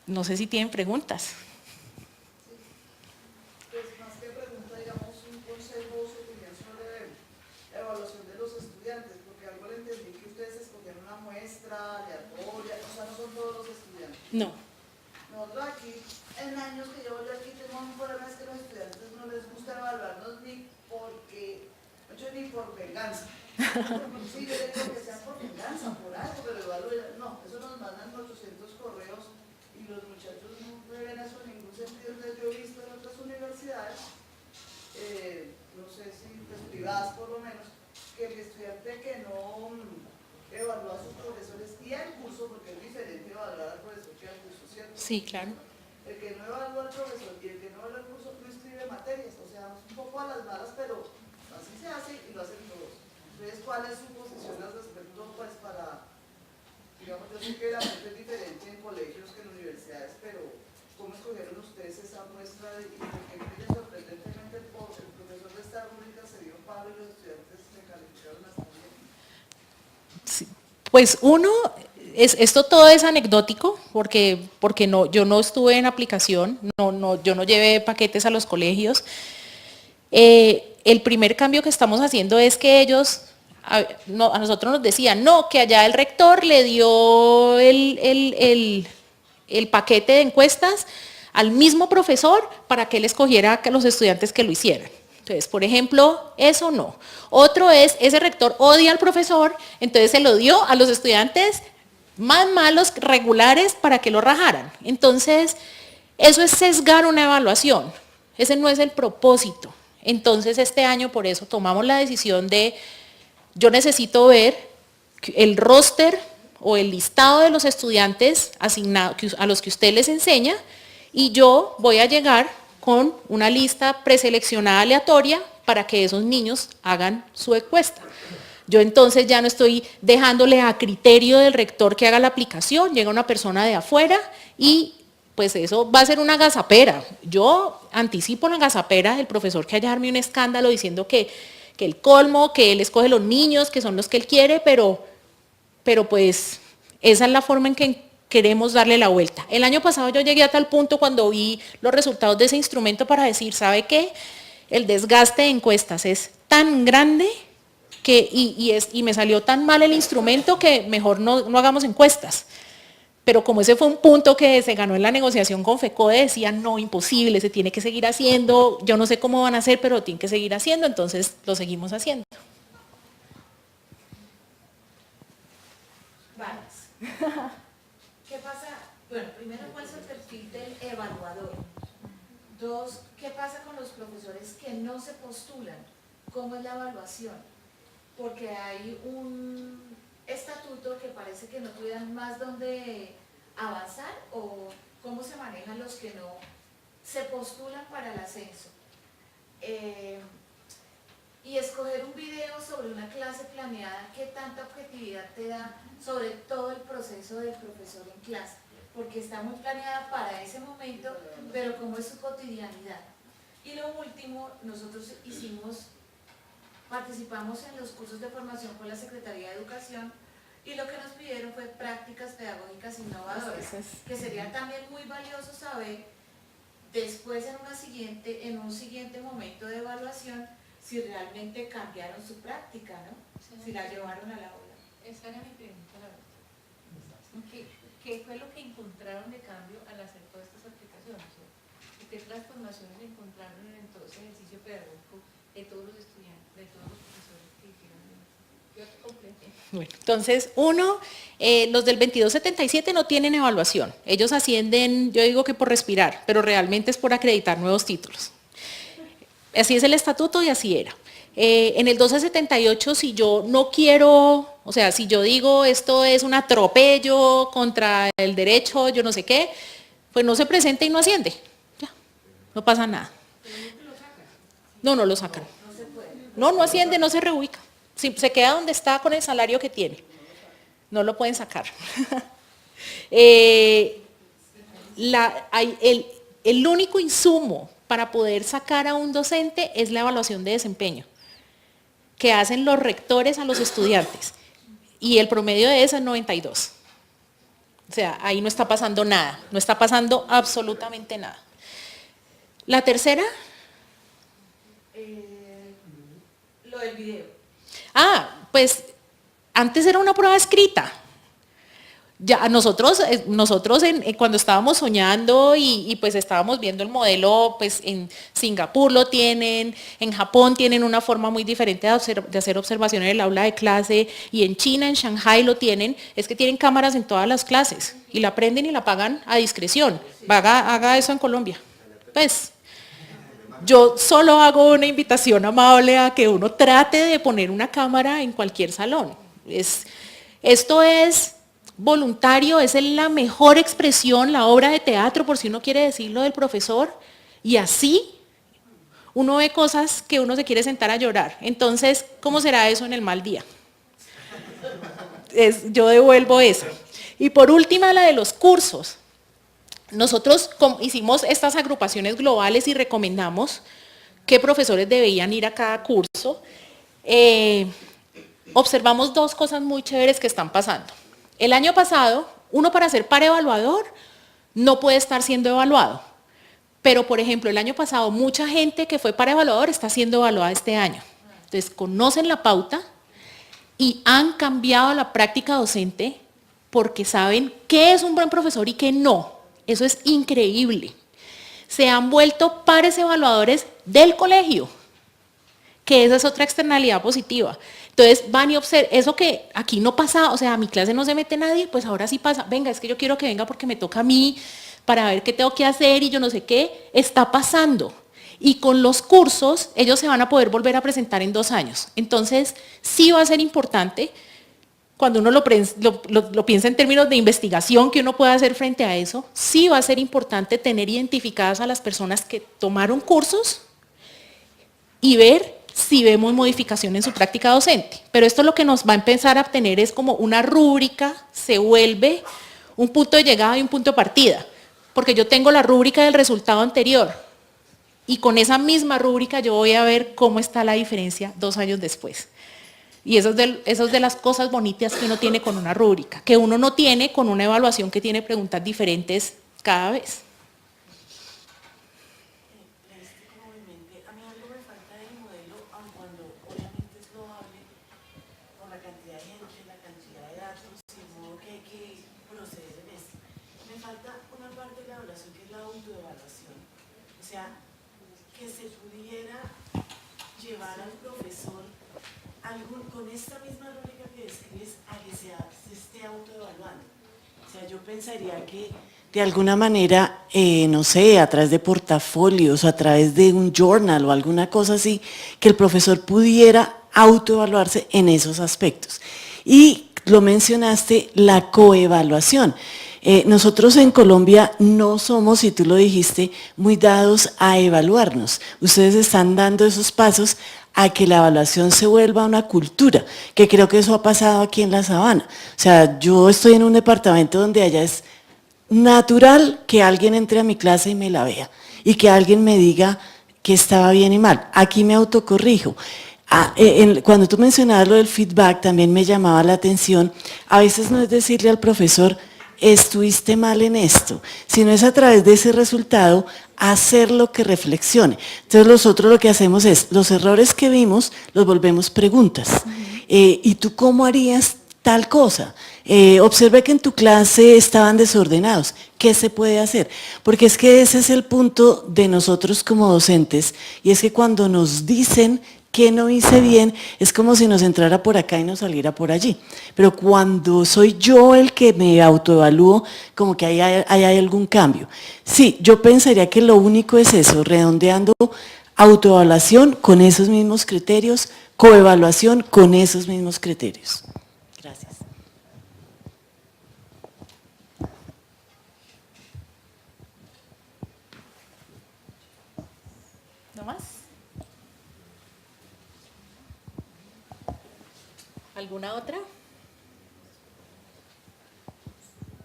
No sé si tienen preguntas. Pues más que pregunta, digamos, un consejo o su opinión sobre la evaluación de los estudiantes, porque algo le entendí que ustedes escogieron una muestra aleatoria, o sea, no son todos los estudiantes. No. Nosotros aquí, en años que llevo yo aquí, tengo un problema, es que a los estudiantes no les gusta evaluarnos ni porque, mucho ni por venganza. Sí, yo le digo que sean por venganza, por algo, pero evalúen. No, eso nos mandan 800 correos y los muchachos no ven eso en ningún sentido. Entonces yo he visto en otras universidades, no sé si pues, privadas por lo menos, que el estudiante que no evalúa a sus profesores y al curso, porque es diferente evaluar al profesor que al curso, ¿cierto? Sí, claro. El que no evalúa al profesor y el que no evalúa al curso no escribe materias, o sea, un poco a las malas, pero así se hace y lo hacen todos. Entonces, ¿cuál es su posición al respecto? Pues para, digamos, yo sé que la gente es diferente en colegios que en universidades, pero ¿cómo escogieron ustedes esa muestra? Y porque mire, sorprendentemente el profesor de esta rúbrica se dio palo y los estudiantes se calificaron hasta bien. Sí. Pues uno, esto todo es anecdótico, porque no, yo no estuve en aplicación, yo no llevé paquetes a los colegios. El primer cambio que estamos haciendo es que ellos, a nosotros nos decían, no, que allá el rector le dio el paquete de encuestas al mismo profesor para que él escogiera a los estudiantes que lo hicieran. Entonces, por ejemplo, eso no. Otro es, ese rector odia al profesor, entonces se lo dio a los estudiantes más malos, regulares, para que lo rajaran. Entonces, eso es sesgar una evaluación. Ese no es el propósito. Entonces, este año por eso tomamos la decisión de, yo necesito ver el roster o el listado de los estudiantes asignados a los que usted les enseña y yo voy a llegar con una lista preseleccionada aleatoria para que esos niños hagan su encuesta. Yo entonces ya no estoy dejándole a criterio del rector que haga la aplicación, llega una persona de afuera y pues eso va a ser una gazapera. Yo anticipo la gazapera del profesor que haya darme un escándalo diciendo que el colmo, que él escoge los niños, que son los que él quiere, pero pues esa es la forma en que queremos darle la vuelta. El año pasado yo llegué a tal punto cuando vi los resultados de ese instrumento para decir, ¿sabe qué? El desgaste de encuestas es tan grande que, y me salió tan mal el instrumento que mejor no hagamos encuestas. Pero como ese fue un punto que se ganó en la negociación con FECODE, decían, no, imposible, se tiene que seguir haciendo, yo no sé cómo van a hacer, pero tienen que seguir haciendo, entonces lo seguimos haciendo. Vale. ¿Qué pasa? Bueno, primero, ¿cuál es el perfil del evaluador? Dos, ¿qué pasa con los profesores que no se postulan? ¿Cómo es la evaluación? Porque hay un estatuto que parece que no tuvieran más donde avanzar, o cómo se manejan los que no se postulan para el ascenso. Y escoger un video sobre una clase planeada, ¿qué tanta objetividad te da sobre todo el proceso del profesor en clase? Porque está muy planeada para ese momento, pero ¿cómo es su cotidianidad? Y lo último, nosotros participamos en los cursos de formación con la Secretaría de Educación y lo que nos pidieron fue prácticas pedagógicas innovadoras, que sería también muy valioso saber después en un siguiente momento de evaluación si realmente cambiaron su práctica, ¿no? Si la llevaron a la aula. Esa era mi pregunta, la verdad. ¿Qué fue lo que encontraron de cambio al hacer todas estas aplicaciones? ¿Qué transformaciones encontraron en todo ese ejercicio pedagógico de todos los estudiantes, de todos los profesores que hicieron? Bueno, entonces, los del 2277 no tienen evaluación. Ellos ascienden, yo digo que por respirar, pero realmente es por acreditar nuevos títulos. Así es el estatuto y así era. En el 1278, si yo no quiero, o sea, si yo digo esto es un atropello contra el derecho, yo no sé qué, pues no se presenta y no asciende. Ya, no pasa nada. No, no lo sacan. No, no asciende, no se reubica. Se queda donde está con el salario que tiene. No lo pueden sacar. El único insumo para poder sacar a un docente es la evaluación de desempeño que hacen los rectores a los estudiantes. Y el promedio de esa es 92. O sea, ahí no está pasando nada, no está pasando absolutamente nada. La tercera. Lo del video. Pues antes era una prueba escrita. Ya nosotros cuando estábamos soñando y pues estábamos viendo el modelo, pues en Singapur lo tienen, en Japón tienen una forma muy diferente de hacer observación en el aula de clase, y en China, en Shanghai lo tienen, es que tienen cámaras en todas las clases y la prenden y la apagan a discreción. Haga eso en Colombia. Pues yo solo hago una invitación amable a que uno trate de poner una cámara en cualquier salón. Esto es voluntario, es la mejor expresión, la obra de teatro, por si uno quiere decirlo, del profesor, y así uno ve cosas que uno se quiere sentar a llorar. Entonces, ¿cómo será eso en el mal día? Yo devuelvo eso. Y por última, la de los cursos. Nosotros hicimos estas agrupaciones globales y recomendamos qué profesores debían ir a cada curso. Observamos dos cosas muy chéveres que están pasando. El año pasado, uno para ser par evaluador no puede estar siendo evaluado. Pero, por ejemplo, el año pasado mucha gente que fue par evaluador está siendo evaluada este año. Entonces, conocen la pauta y han cambiado la práctica docente porque saben qué es un buen profesor y qué no. Eso es increíble. Se han vuelto pares evaluadores del colegio, que esa es otra externalidad positiva. Entonces van y observan, eso que aquí no pasa, o sea, a mi clase no se mete nadie, pues ahora sí pasa. Venga, es que yo quiero que venga porque me toca a mí, para ver qué tengo que hacer y yo no sé qué, está pasando. Y con los cursos, ellos se van a poder volver a presentar en 2 años. Entonces, sí va a ser importante, cuando uno lo piensa en términos de investigación que uno puede hacer frente a eso, sí va a ser importante tener identificadas a las personas que tomaron cursos y ver si vemos modificación en su práctica docente. Pero esto lo que nos va a empezar a obtener es como una rúbrica, se vuelve un punto de llegada y un punto de partida, porque yo tengo la rúbrica del resultado anterior y con esa misma rúbrica yo voy a ver cómo está la diferencia 2 años después. Y eso es de las cosas bonitas que uno tiene con una rúbrica, que uno no tiene con una evaluación que tiene preguntas diferentes cada vez. A mí algo me falta del modelo, aun cuando obviamente es loable por la cantidad de gente, la cantidad de datos, y el modo que hay que proceder en esto. Me falta una parte de la evaluación que es la autoevaluación. O sea, que se pudiera llevar al profesor con esta misma rúbrica que describes a que se esté autoevaluando. O sea, yo pensaría que de alguna manera, no sé, a través de portafolios, a través de un journal o alguna cosa así, que el profesor pudiera autoevaluarse en esos aspectos. Y lo mencionaste, la coevaluación. Nosotros en Colombia no somos, y tú lo dijiste, muy dados a evaluarnos. Ustedes están dando esos pasos a que la evaluación se vuelva una cultura, que creo que eso ha pasado aquí en La Sabana. O sea, yo estoy en un departamento donde allá es natural que alguien entre a mi clase y me la vea, y que alguien me diga que estaba bien y mal. Aquí me autocorrijo. Cuando tú mencionabas lo del feedback, también me llamaba la atención. A veces no es decirle al profesor, estuviste mal en esto, sino es a través de ese resultado hacer lo que reflexione. Entonces nosotros lo que hacemos es, los errores que vimos los volvemos preguntas. ¿Y tú cómo harías tal cosa? Observé que en tu clase estaban desordenados. ¿Qué se puede hacer? Porque es que ese es el punto de nosotros como docentes, y es que cuando nos dicen ¿qué no hice bien? Es como si nos entrara por acá y nos saliera por allí. Pero cuando soy yo el que me autoevalúo, como que ahí hay algún cambio. Sí, yo pensaría que lo único es eso, redondeando autoevaluación con esos mismos criterios, coevaluación con esos mismos criterios. Gracias. ¿No más? ¿Alguna otra?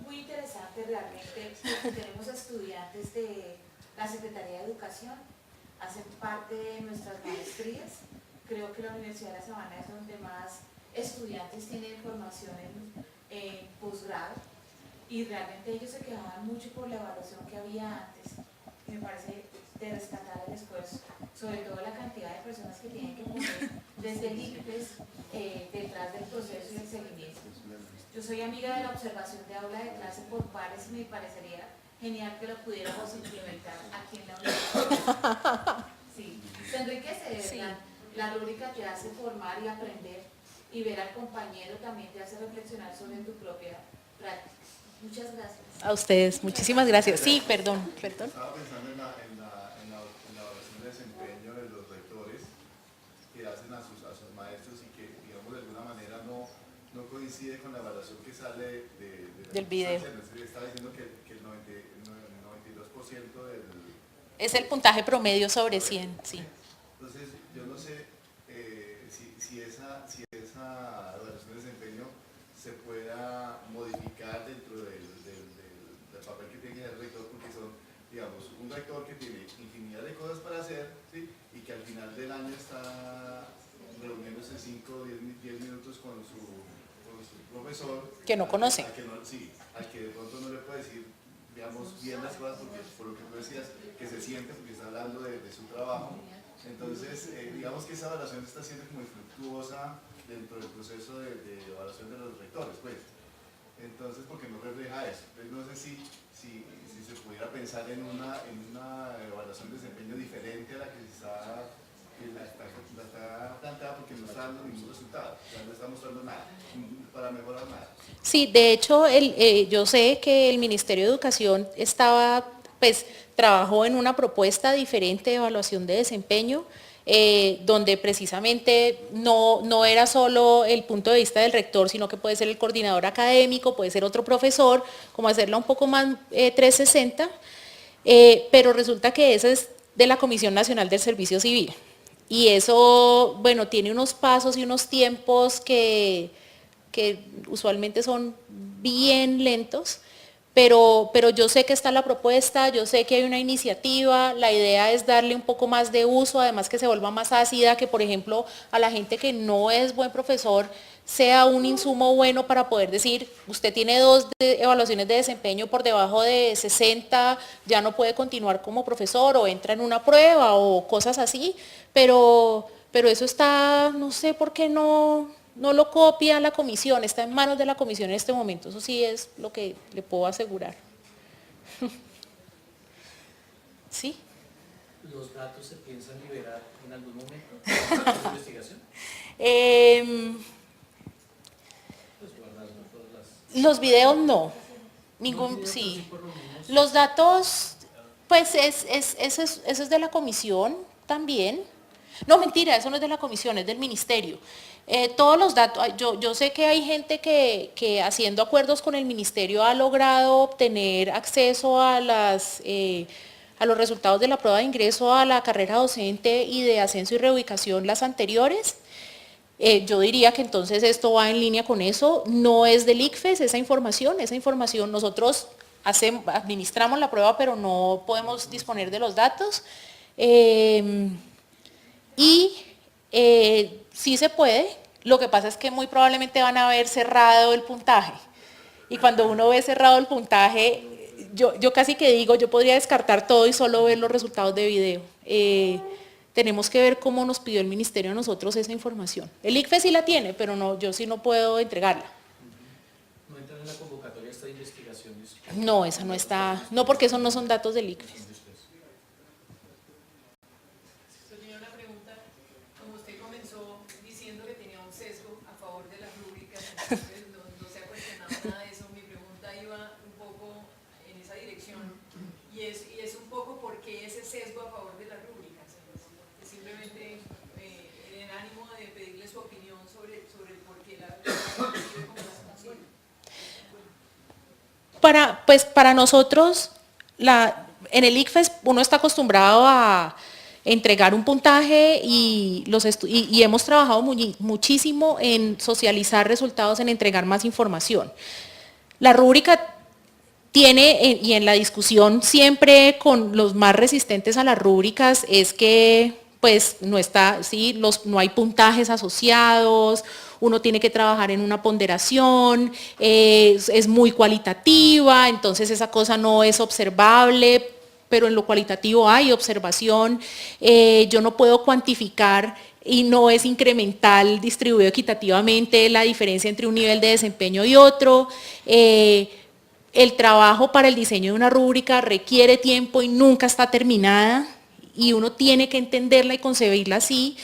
Muy interesante realmente. Tenemos estudiantes de la Secretaría de Educación, hacen parte de nuestras maestrías. Creo que la Universidad de La Sabana es donde más estudiantes tienen formación en posgrado, y realmente ellos se quejaban mucho por la evaluación que había antes. Y me parece de rescatar el esfuerzo, sobre todo la cantidad de personas que tienen que poner desde el ICFES detrás del proceso y el seguimiento. Yo soy amiga de la observación de aula de clase por pares y me parecería genial que lo pudiéramos implementar aquí en la universidad. Sí, se enriquece, Sí. la rúbrica te hace formar y aprender, y ver al compañero también te hace reflexionar sobre tu propia práctica. Muchas gracias. A ustedes, muchísimas gracias. Sí, perdón. Estaba pensando en la evaluación de desempeño de los rectores que hacen a sus maestros y que, digamos, de alguna manera no coincide con la evaluación que sale Del video. Estaba diciendo que el 92% del... Es el puntaje promedio sobre 100, sí. Entonces, yo no sé si esa evaluación de desempeño se pueda modificar dentro del papel que tiene el rector, porque son, digamos, un rector que tiene infinidad de cosas para hacer, ¿sí? Y que al final del año está reuniéndose 5 o 10 minutos con su profesor. Que no conoce. Al que de pronto no le puede decir, digamos, bien las cosas, porque por lo que tú decías, que se siente porque está hablando de su trabajo. Entonces, digamos que esa evaluación está siendo muy infructuosa dentro del proceso de evaluación de los rectores, pues. Entonces, porque no refleja eso. Entonces, no sé si se pudiera pensar en una evaluación de desempeño diferente a la que está planteada, porque no está dando ningún resultado, o sea, no está mostrando nada, para mejorar nada. Sí, de hecho, yo sé que el Ministerio de Educación trabajó en una propuesta diferente de evaluación de desempeño, donde precisamente no era solo el punto de vista del rector, sino que puede ser el coordinador académico, puede ser otro profesor, como hacerla un poco más 360, pero resulta que esa es de la Comisión Nacional del Servicio Civil. Y eso, bueno, tiene unos pasos y unos tiempos que usualmente son bien lentos, pero yo sé que está la propuesta, yo sé que hay una iniciativa, la idea es darle un poco más de uso, además que se vuelva más ácida, que por ejemplo a la gente que no es buen profesor sea un insumo bueno para poder decir, usted tiene 2 evaluaciones de desempeño por debajo de 60, ya no puede continuar como profesor o entra en una prueba o cosas así, pero eso está, no sé por qué no lo copia la comisión, está en manos de la comisión en este momento, eso sí es lo que le puedo asegurar. ¿Sí? ¿Los datos se piensan liberar en algún momento de la investigación? Pues guardar todas las... Los videos no, sí. Los datos, pues eso es de la comisión también. No, mentira, eso no es de la comisión, es del ministerio. Todos los datos, yo sé que hay gente que haciendo acuerdos con el ministerio ha logrado obtener acceso a los resultados de la prueba de ingreso a la carrera docente y de ascenso y reubicación las anteriores. Yo diría que entonces esto va en línea con eso, no es del ICFES esa información nosotros administramos la prueba pero no podemos disponer de los datos. Sí se puede, lo que pasa es que muy probablemente van a haber cerrado el puntaje. Y cuando uno ve cerrado el puntaje, yo casi que digo, yo podría descartar todo y solo ver los resultados de video. Tenemos que ver cómo nos pidió el ministerio a nosotros esa información. El ICFES sí la tiene, pero no, yo sí no puedo entregarla. ¿No entran en la convocatoria esta investigación? No, esa no está, no, porque esos no son datos del ICFES. Tenía una pregunta, como usted esa dirección y es un poco porque ese sesgo a favor de las rúbricas. Es simplemente en el ánimo de pedirle su opinión sobre el por qué la concibe como la concibe. Para nosotros, en el ICFES uno está acostumbrado a entregar un puntaje y hemos trabajado muchísimo en socializar resultados, en entregar más información. La rúbrica tiene, y en la discusión siempre con los más resistentes a las rúbricas, es que pues no hay puntajes asociados, uno tiene que trabajar en una ponderación, es muy cualitativa, entonces esa cosa no es observable, pero en lo cualitativo hay observación, yo no puedo cuantificar y no es incremental distribuido equitativamente la diferencia entre un nivel de desempeño y otro. El trabajo para el diseño de una rúbrica requiere tiempo y nunca está terminada y uno tiene que entenderla y concebirla así.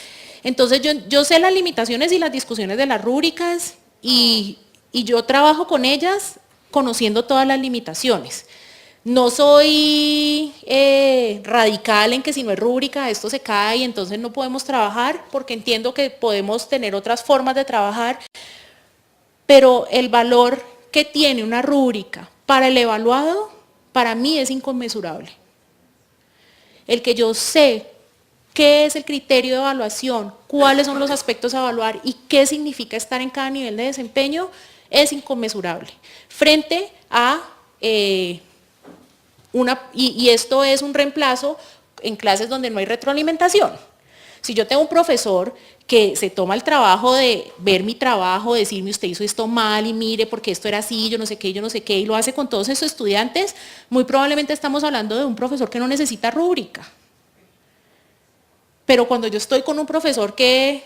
Entonces yo sé las limitaciones y las discusiones de las rúbricas y yo trabajo con ellas conociendo todas las limitaciones. No soy radical en que si no es rúbrica esto se cae y entonces no podemos trabajar, porque entiendo que podemos tener otras formas de trabajar, pero el valor que tiene una rúbrica para el evaluado, para mí es inconmensurable. El que yo sé qué es el criterio de evaluación, cuáles son los aspectos a evaluar y qué significa estar en cada nivel de desempeño, es inconmensurable. Frente a y esto es un reemplazo en clases donde no hay retroalimentación. Si yo tengo un profesor que se toma el trabajo de ver mi trabajo, decirme usted hizo esto mal y mire porque esto era así, yo no sé qué, y lo hace con todos esos estudiantes, muy probablemente estamos hablando de un profesor que no necesita rúbrica. Pero cuando yo estoy con un profesor que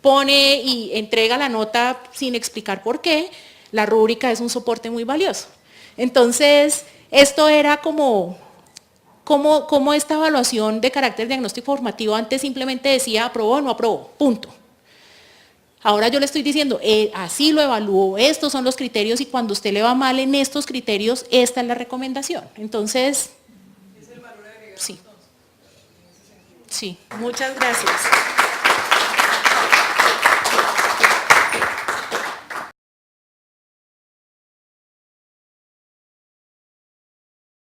pone y entrega la nota sin explicar por qué, la rúbrica es un soporte muy valioso. Entonces, esto era como esta evaluación de carácter diagnóstico formativo antes simplemente decía aprobó o no aprobó, punto. Ahora yo le estoy diciendo, así lo evalúo, estos son los criterios y cuando usted le va mal en estos criterios, esta es la recomendación. Entonces, Es el valor agregado. sí. Entonces, en ese sentido. Sí, muchas gracias.